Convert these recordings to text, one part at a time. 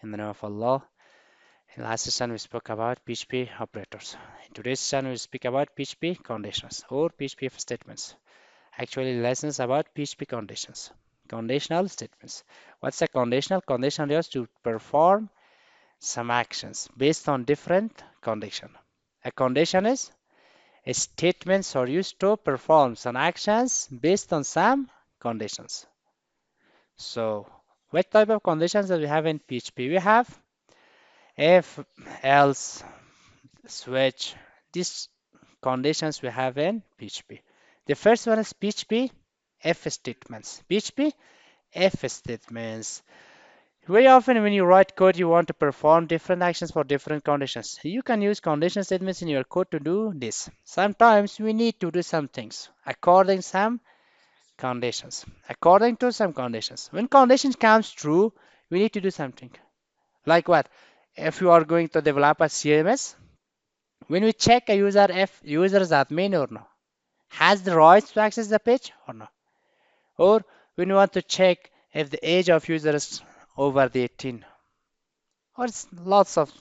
in the name of Allah. In last session we spoke about PHP operators. In today's session we speak about PHP conditionals or PHP statements. Actually lessons about PHP conditions. Conditional statements. What's a conditional? Conditional is to perform some actions based on different condition. A condition is a statements are used to perform some actions based on some conditions. So what type of conditions that we have in PHP? We have if, else, switch. These conditions we have in PHP. The first one is PHP if statements. PHP if statements. Very often when you write code, you want to perform different actions for different conditions. You can use condition statements in your code to do this. Sometimes we need to do some things according to some conditions. According to some conditions. When condition comes true, we need to do something. Like what? If you are going to develop a CMS, when we check a user if user is admin or no, has the rights to access the page or no, or when we want to check if the age of user is over the 18, or it's lots of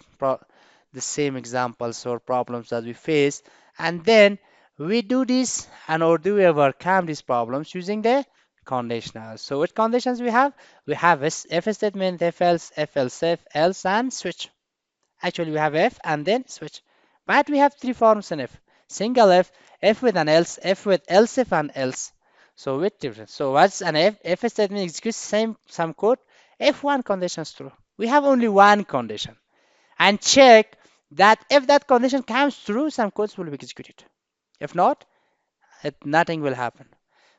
the same examples or problems that we face, and then we do this and or do we overcome these problems using the conditionals. So what conditions we have? We have if statement, if else, if ELSEIF, else, and switch. Actually, we have if and then switch. But we have three forms in if. Single if with an else, if with else if and else. So with difference. So what's an if statement executes some code if one condition is true. We have only one condition. And check that if that condition comes true, some codes will be executed. If not, nothing will happen.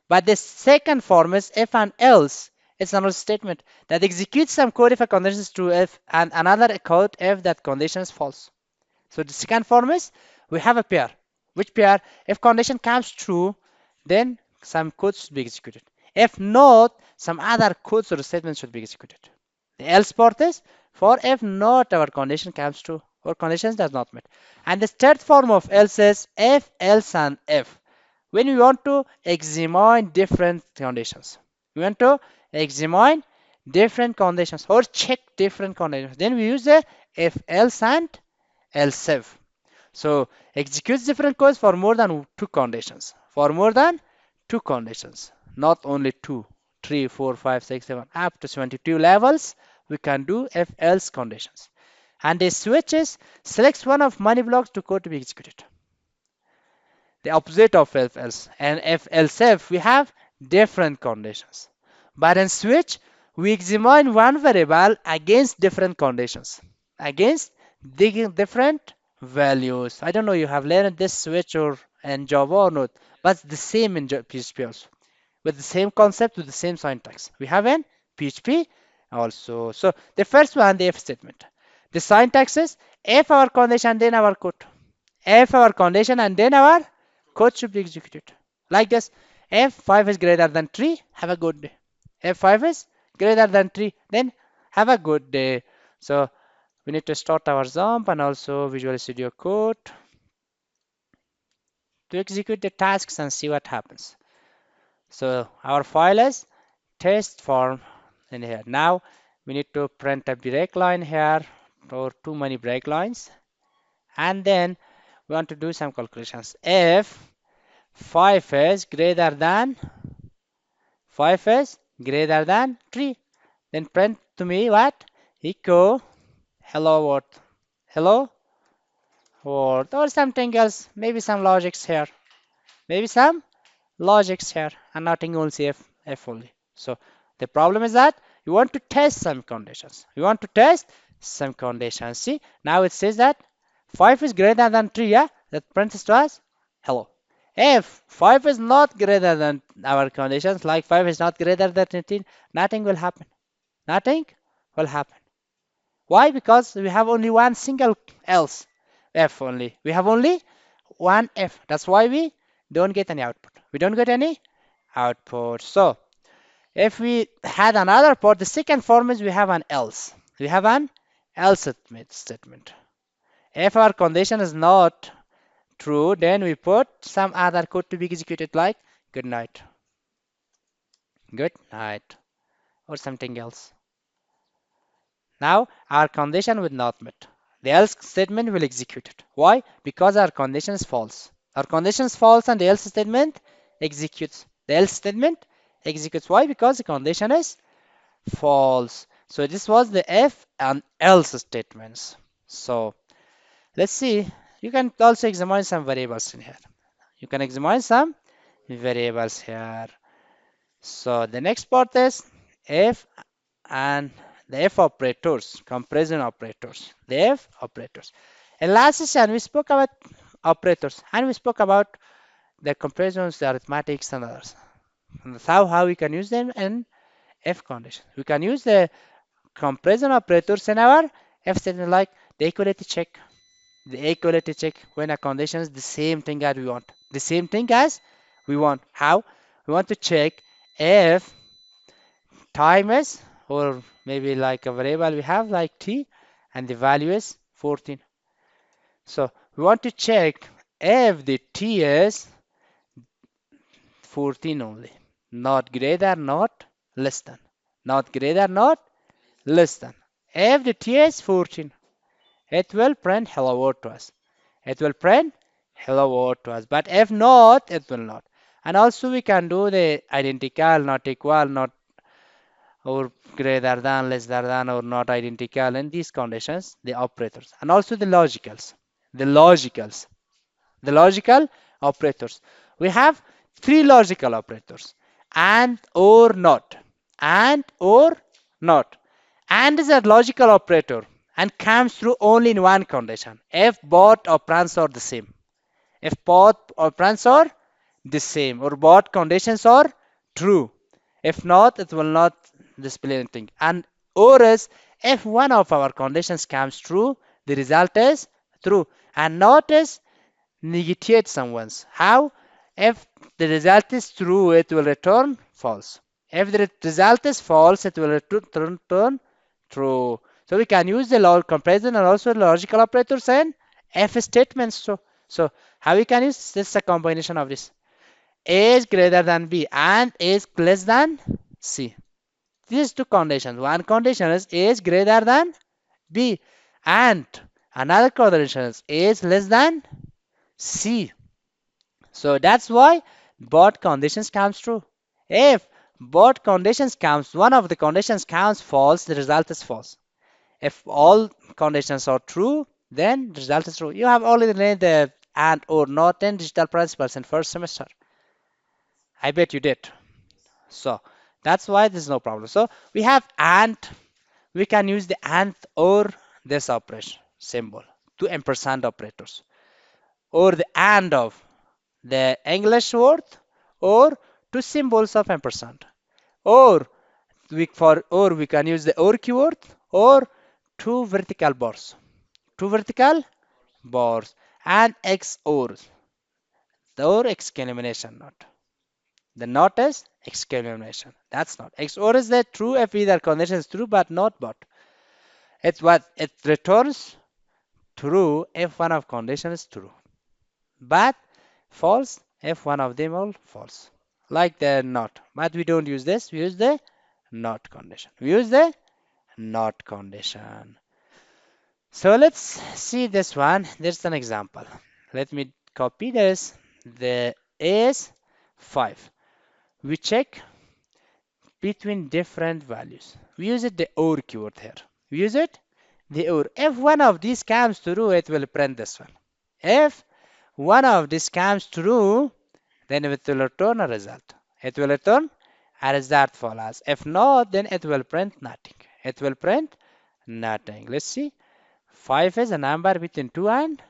But the second form is if and else. It's another statement that executes some code if a condition is true if and another code if that condition is false. So the second form is we have a pair. Which pair? If condition comes true, then some code should be executed. If not, some other codes or statements should be executed. The else part is for if not our condition comes true or conditions does not meet. And the third form of else is if, else, and if. When we want to examine different conditions, we want to examine different conditions or check different conditions, then we use the if, else, and ELSEIF. So executes different codes for more than two conditions. For more than two conditions, not only two, 3, 4, 5, 6, 7, up to 22 levels, we can do if else conditions. And the switches selects one of many blocks to code to be executed. The opposite of if else. And if else if we have different conditions. But in switch, we examine one variable against different conditions. Against different values. I don't know you have learned this switch or in Java or not, but it's the same in PHP also. With the same concept, with the same syntax. We have in PHP also. So the first one, the if statement. The syntax is if our condition, then our code. If our condition and then our code should be executed. Like this. If 5 is greater than 3, have a good day. If 5 is greater than 3, then have a good day. So we need to start our jump and also Visual Studio Code to execute the tasks and see what happens. So our file is test form in here. Now we need to print a break line here or too many break lines. And then we want to do some calculations. If 5 is greater than 3, then print to me what? Echo hello world. Hello world or something else. Maybe some logics here. Maybe some logics here and nothing else if only. So the problem is that you want to test some conditions. You want to test some conditions. See, now it says that 5 is greater than 3, yeah? That prints to us hello. If 5 is not greater than our conditions, like 5 is not greater than 18, nothing will happen. Nothing will happen. Why? Because we have only one single else, F only. We have only one F. That's why we don't get any output. We don't get any output. So if we had another part, the second form is we have an else. We have an else statement. If our condition is not true, then we put some other code to be executed like good night, or something else. Now our condition will not met. The else statement will execute it. Why? Because our condition is false. Our condition is false and the else statement executes. The else statement executes. Why? Because the condition is false. So this was the if and else statements. So let's see. You can also examine some variables in here. You can examine some variables here. So the next part is if and the if operators, comparison operators, the if operators. In last session, we spoke about operators and we spoke about the comparisons, the arithmetics and others. And how we can use them in if condition. We can use the comparison operators in our if statement like the equality check. The equality check when a condition is the same thing as we want. The same thing as we want. How? We want to check if time is, or maybe like a variable we have like t and the value is 14. So we want to check if the t is 14 only, not greater, not less than, not greater, not less than. If the t is 14, it will print hello world to us. It will print hello world to us. But if not, it will not. And also we can do the identical, not equal, not or greater than, less than, or not identical in these conditions, the operators. And also the logicals. The logicals. The logical operators. We have three logical operators. And or not. And or not. And is a logical operator and comes through only in one condition. If both operands are the same. If both operands are the same or both conditions are true. If not, it will not display anything. And or is if one of our conditions comes true, the result is true. And not is negate someone's. How? If the result is true, it will return false. If the result is false, it will return true. So we can use the comparison and also logical operators and if statements. So how we can use this? A combination of this. A is greater than B and A is less than C. These two conditions. One condition is A is greater than B and another condition is A is less than C. So that's why both conditions comes true. If both conditions comes, one of the conditions comes false, the result is false. If all conditions are true, then the result is true. You have already learned the and or not in digital principles in first semester. I bet you did. So that's why there's no problem. So we have and, we can use the and or this operation symbol, two ampersand operators, or the and of the English word, or two symbols of ampersand, or we can use the or keyword, or two vertical bars, and X or the or exclamation not. The not is exclamation. That's not. X or is that true if either condition is true but not but. It's what it returns true if one of condition is true, but false if one of them all false. Like the not. But we don't use this. We use the not condition. We use the not condition. So let's see this one. There's an example. Let me copy this. The A is 5. We check between different values. We use it the OR keyword here. We use it the OR. If one of these comes true, it will print this one. If one of these comes true, then it will return a result. It will return a result for us. If not, then it will print nothing. It will print nothing. Let's see. 5 is a number between 2 and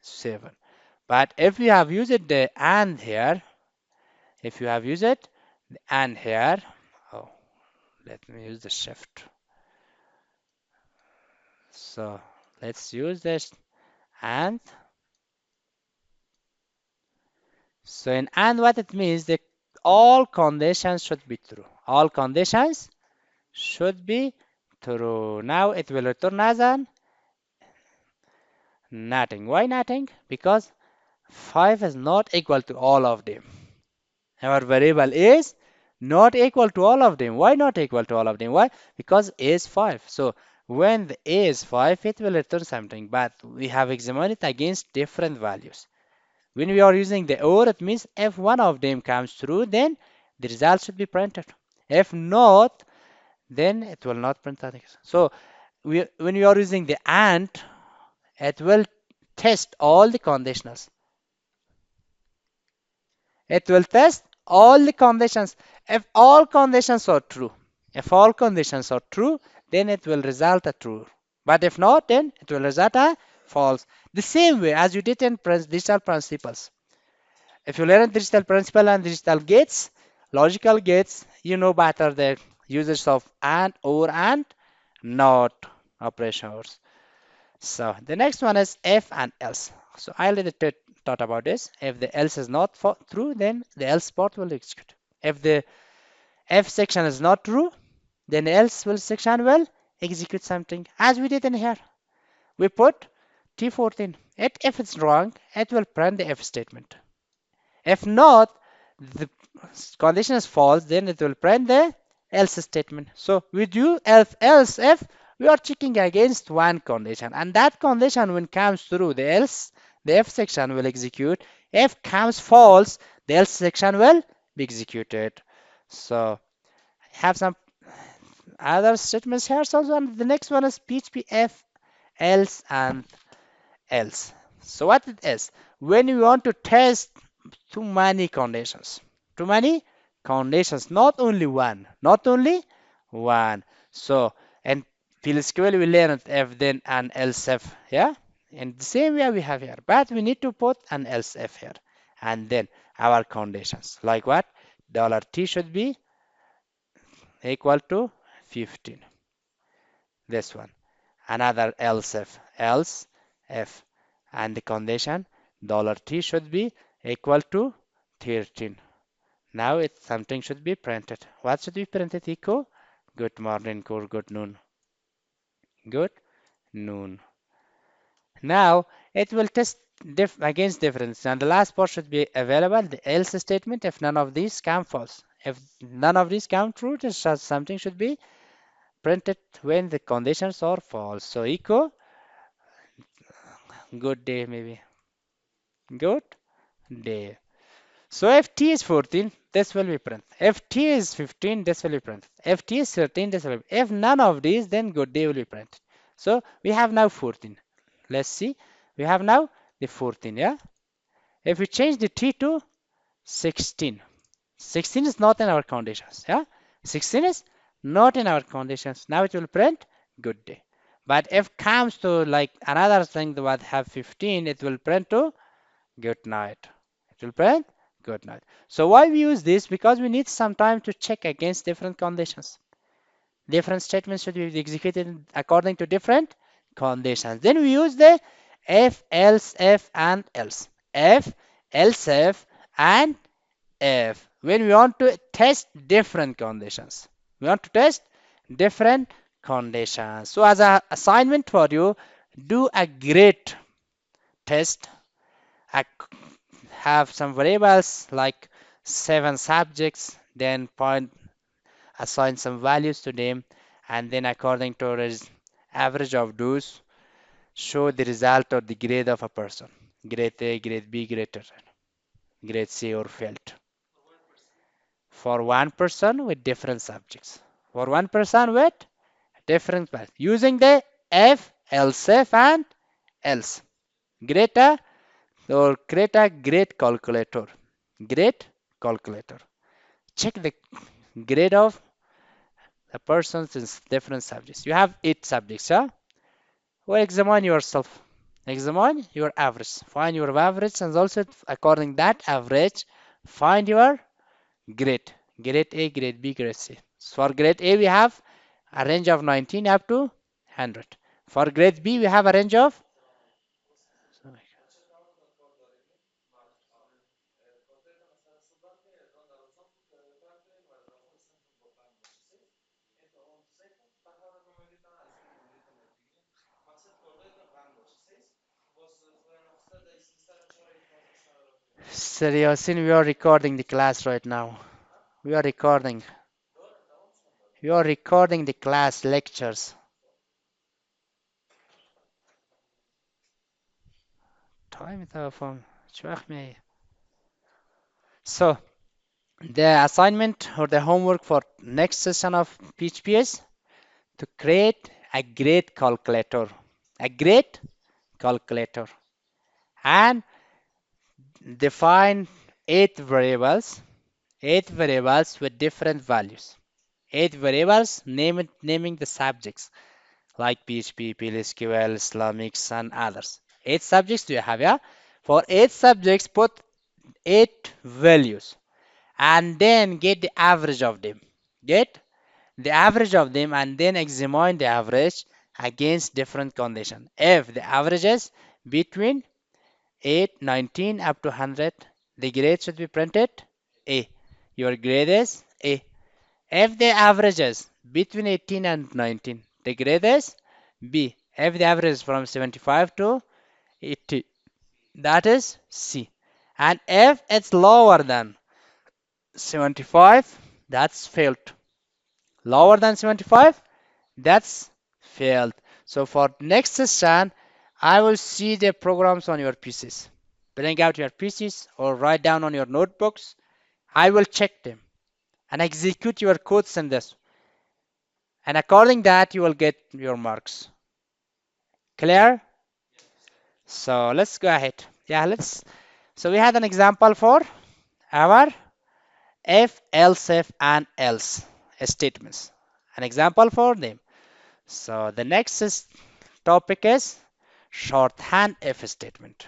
7. But if you have used the and here, if you have used it the and here, oh, let me use the shift. So let's use this and. So in and what it means, that all conditions should be true. All conditions should be true. Now it will return as an nothing. Why nothing? Because 5 is not equal to all of them. Our variable is not equal to all of them. Why not equal to all of them? Why? Because A is 5. So When the A is 5, it will return something, but we have examined it against different values. When we are using the OR, it means if one of them comes true, then the result should be printed. If not, then it will not print that. So when we are using the AND, it will test all the conditionals. It will test all the conditions. If all conditions are true, if all conditions are true, then it will result a true. But if not, then it will result a false. The same way as you did in digital principles. If you learn digital principle and digital gates, logical gates, you know better the uses of and, or, and not operations. So the next one is if and else. So I already thought about this. If the else is not true, then the else part will execute. If the if section is not true, then else will section will execute something as we did in here. We put T14. If it's wrong, it will print the if statement. If not, the condition is false, then it will print the else statement. So we do else if we are checking against one condition, and that condition when comes through the else, the if section will execute. If comes false, the else section will be executed. So I have some other statements here also, and the next one is PHP if else and else. So what it is, when you want to test too many conditions, too many conditions, not only one, not only one. So and PLSQL we learned if then and else if, yeah, in the same way we have here, but we need to put an else if here, and then our conditions like what, $t should be equal to 15, this one, another else if, and the condition $t should be equal to 13. Now it's something should be printed. What should be printed? Echo good morning or good noon. Good noon. Now it will test against difference, and the last part should be available, the else statement, if none of these come false. If none of these come true, something should be printed when the conditions are false. So echo good day, maybe good day. So if t is 14, this will be printed. If t is 15, this will be printed. If t is 13, this will be. If none of these, then good day will be printed. So we have now 14. Let's see. We have now the 14, yeah? If we change the t to 16, 16 is not in our conditions, yeah? 16 is not in our conditions. Now it will print good day. But if comes to like another thing that have 15, it will print to good night. It will print good night. So why we use this? Because we need some time to check against different conditions. Different statements should be executed according to different conditions. Then we use the if, else, if, and else. If, else, if, and if. When we want to test different conditions. We want to test different conditions. So as an assignment for you, do a great test. Have some variables like 7 subjects, then assign some values to them, and then according to the average of those, show the result or the grade of a person. Grade A, grade B, grade C, or failed. For one person with different subjects. For one person with different paths. Using the if, else, if, and else. Greater or create a grade calculator. Grade calculator. Check the grade of the persons in different subjects. You have 8 subjects, yeah? Well, examine yourself. Examine your average. Find your average, and also according that average, find your grade. Grade A, grade B, grade C. So for grade A, we have a range of 19 up to 100. For grade B, we have a range of Seriously, we are recording the class right now. We are recording. We are recording the class lectures. های میتوافم چه وقت میایی. So the assignment or the homework for next session of PHP is to create a great calculator, a great calculator, and define eight variables with different values. Eight variables naming the subjects like PHP, PLSQL, Islamics, and others. Eight subjects do you have, yeah? For eight subjects, put eight values and then get the average of them. Get the average of them and then examine the average against different conditions. If the average is between 8, 19 up to 100, the grade should be printed A. Your grade is A. If the average is between 18 and 19, the grade is B. If the average is from 75 to 80, that is C. And if it's lower than 75, that's failed. Lower than 75, that's failed. So for next session, I will see the programs on your PCs. Bring out your PCs or write down on your notebooks. I will check them and execute your codes in this. And according that, you will get your marks. Clear? So let's go ahead. Yeah, let's. So we had an example for our if, else, if, and else statements. An example for them. So the next topic is shorthand if statement.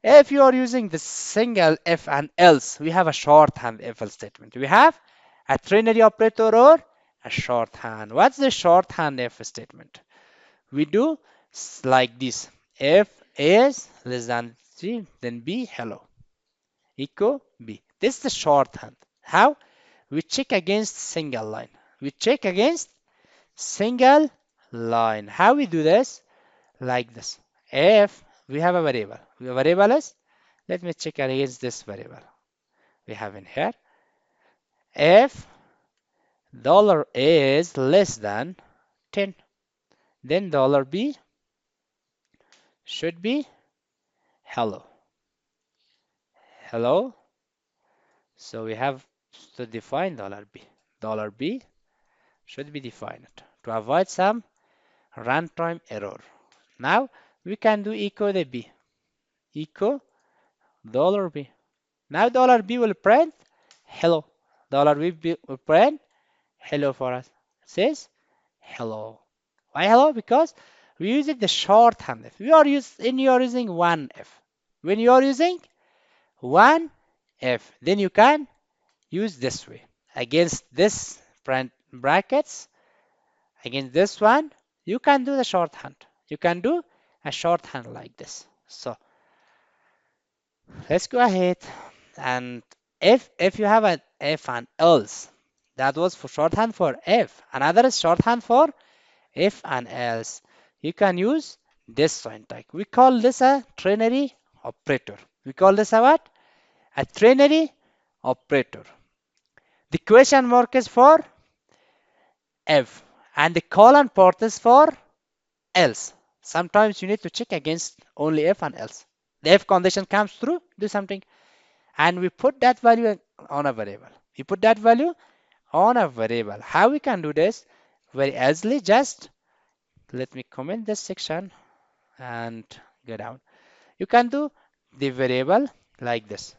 If you are using the single if and else, we have a shorthand if statement. We have a ternary operator or a shorthand. What's the shorthand if statement? We do like this. If A is less than C, then B, hello. Echo B. This is the shorthand. How? We check against single line. We check against single line. How we do this? Like this. If we have a variable. The variable is, let me check against this variable. We have in here. If $A is less than 10, then $B should be hello. Hello. So we have to define $B. $B should be defined to avoid some runtime error. Now we can do echo the B. Echo $B. Now $B will print hello. $B will print hello for us. It says hello. Why hello? Because we use it the shorthand. If you are using one F. When you are using one F, then you can use this way. Against this brackets, against this one, you can do the shorthand. You can do a shorthand like this. So let's go ahead and if you have an if and else, that was for shorthand for if. Another is shorthand for if and else. You can use this syntax. We call this a ternary operator. We call this a what? A ternary operator. The question mark is for if and the colon part is for else. Sometimes you need to check against only if and else. The if condition comes through, do something, and we put that value on a variable. We put that value on a variable. How we can do this? Very easily. Just let me comment this section and go down. You can do the variable like this.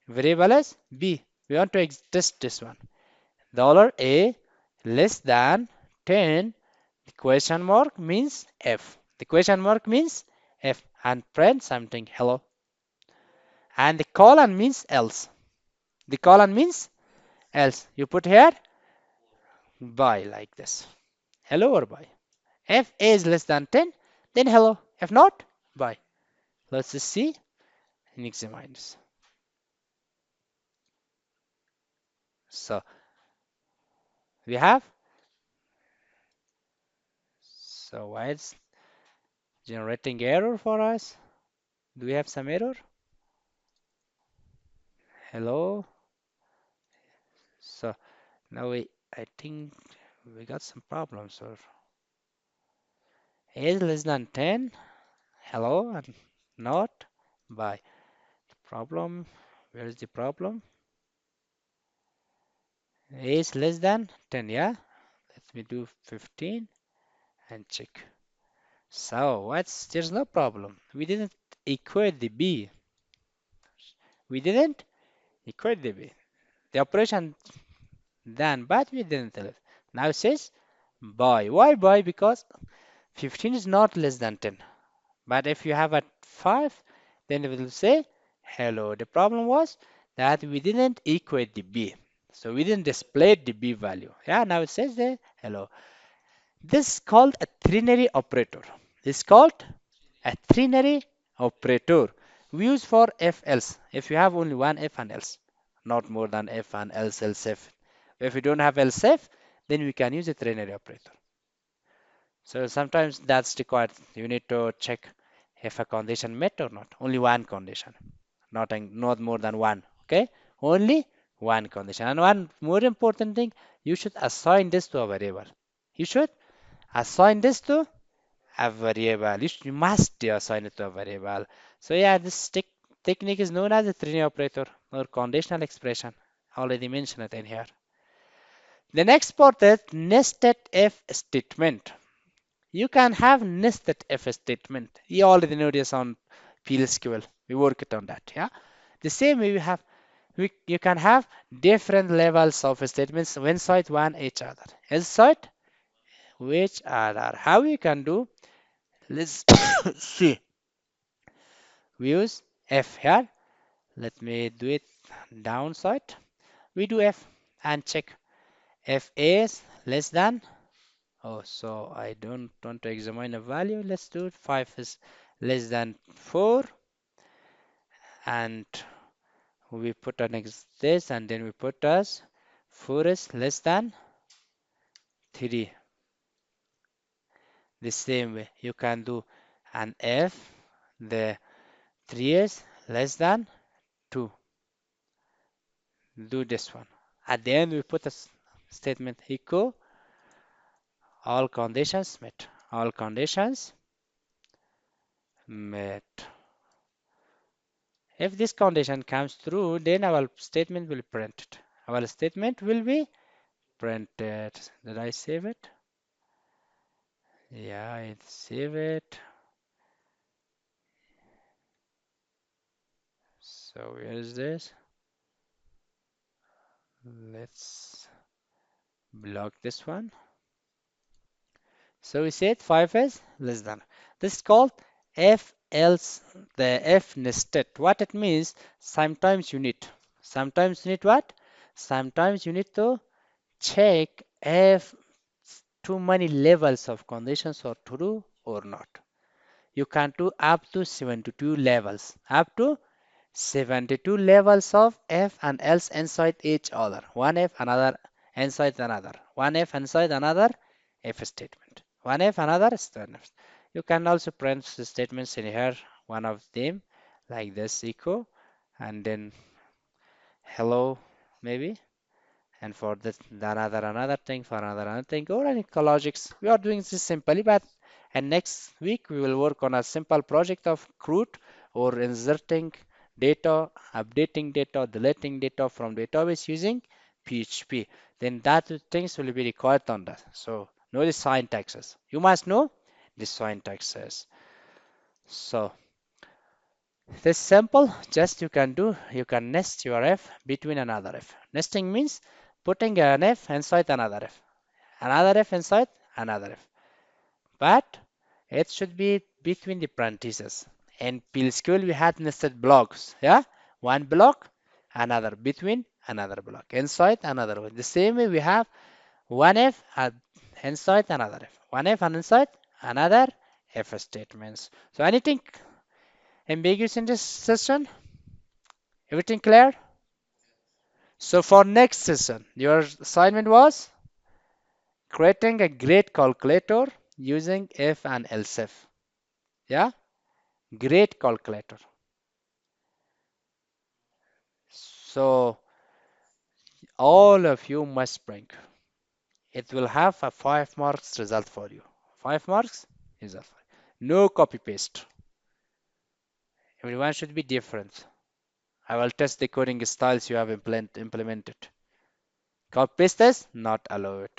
Variable is B. We want to test this one. $A less than 10. The question mark means F. The question mark means F and print something hello. And the colon means else. The colon means else. You put here by like this. Hello or bye. If A is less than 10, then hello. If not, bye. Let's just see and examine this. So we have. So why it's generating error for us? Do we have some error? Hello. So now I think we got some problems. Or A is less than 10. Hello and not by problem. Where is the problem? A is less than 10, yeah? Let me do 15 and check. So there's no problem. We didn't equate the B. We didn't equate the B. The operation done, but we didn't tell it. Now it says by. Why by? Because 15 is not less than 10. But if you have a 5, then it will say hello. The problem was that we didn't equate the B. So we didn't display the B value. Yeah, now it says there hello. This is called a ternary operator. It's called a ternary operator. We use for if else. If you have only one if and else, not more than if and else else if. If you don't have else if, then we can use a ternary operator. So sometimes that's required. You need to check if a condition met or not. Only one condition, not more than one. Okay, only one condition. And one more important thing, you should assign this to a variable. You should assign this to a variable. You must assign it to a variable. So yeah, this technique is known as a ternary operator or conditional expression. Already mentioned it in here. The next part is nested if statement. You can have nested if statement. You already know this on PLSQL. We worked on that. Yeah. The same way you can have different levels of statements inside one each other. Inside which other. How you can do? Let's see. We use F here. Let me do it downside. We do F and check if A is less than. Oh, so I don't want to examine a value. Let's do it. 5 is less than 4. And we put an this and then we put as 4 is less than 3. The same way you can do an if the 3 is less than 2. Do this one. At the end we put a statement echo all conditions met. All conditions met. If this condition comes true, then our statement will be printed. Our statement will be printed. Did I save it? Yeah, I save it. So where is this? Let's block this one. So we said 5 is less than. This is called if else, the if nested. What it means, sometimes you need. Sometimes you need what? Sometimes you need to check if too many levels of conditions are true or not. You can do up to 72 levels. Up to 72 levels of if and else inside each other. One if, another inside another. One if inside another if statement. One if, another statement. You can also print the statements in here, one of them, like this echo, and then hello, maybe. And for this, another thing, for another thing, or any logics. We are doing this simply, but and next week we will work on a simple project of CRUD or inserting data, updating data, deleting data from database using PHP. Then that things will be required on that. So know the syntaxes. You must know the syntaxes. So this simple, just you can nest your f between another f. Nesting means putting an f inside another f inside another f. But it should be between the parentheses. In PLSQL, we had nested blocks. Yeah, one block, another between another block, inside another one. The same way we have one f inside another f, one f and inside another f statements. So anything ambiguous in this session? Everything clear? So for next session, your assignment was creating a great calculator using if and ELSEIF. Yeah, great calculator. So all of you must bring. It will have a 5 marks result for you. 5 marks result for you. No copy paste. Everyone should be different. I will test the coding styles you have implemented. Copy paste is not allowed.